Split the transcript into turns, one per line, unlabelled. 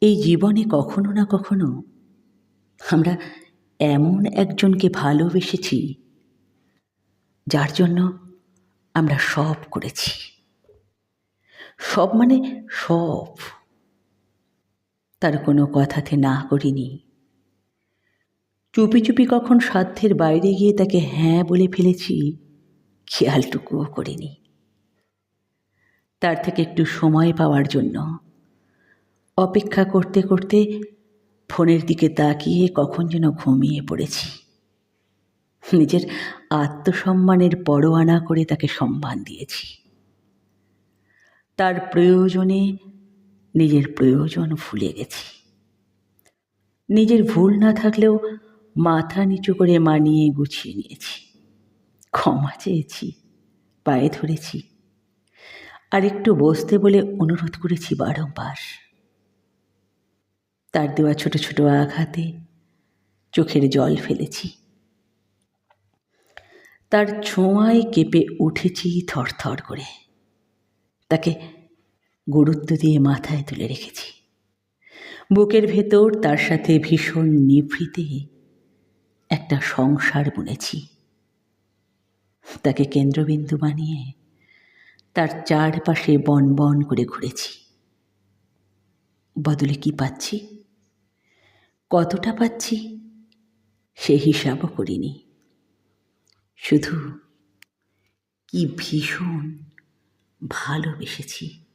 এই জীবনে কখনো না কখনো আমরা এমন একজনকে ভালোবেসেছি যার জন্য আমরা সব করেছি। সব মানে সব। তার কোনো কথাতে না করিনি। চুপি চুপি কখন সাধ্যের বাইরে গিয়ে তাকে হ্যাঁ বলে ফেলেছি, খেয়ালটুকুও করিনি। তার থেকে একটু সময় পাওয়ার জন্য অপেক্ষা করতে করতে ফোনের দিকে তাকিয়ে কখন যেন ঘুমিয়ে পড়েছি। নিজের আত্মসম্মানের পরোয়া না করে তাকে সম্মান দিয়েছি। তার প্রয়োজনে নিজের প্রয়োজন ভুলে গেছি। নিজের ভুল না থাকলেও মাথা নিচু করে মানিয়ে গুছিয়ে নিয়েছি। ক্ষমা চেয়েছি, পায়ে ধরেছি, আর একটু বসতে বলে অনুরোধ করেছি বারংবার। তার দেওয়া ছোট ছোট আঘাতে চোখের জল ফেলেছি। তার ছোঁয়ায় কেঁপে উঠেছি থরথর করে। তাকে গুরুত্ব দিয়ে মাথায় তুলে রেখেছি। বুকের ভেতর তার সাথে ভীষণ নিভৃতে একটা সংসার বুনেছি। তাকে কেন্দ্রবিন্দু বানিয়ে তার চারপাশে বন বন করে ঘুরেছি। বদলে কি পাচ্ছি, কতটা পাচ্ছি সে হিসাবও করিনি। শুধু কি ভীষণ ভালোবেসেছি।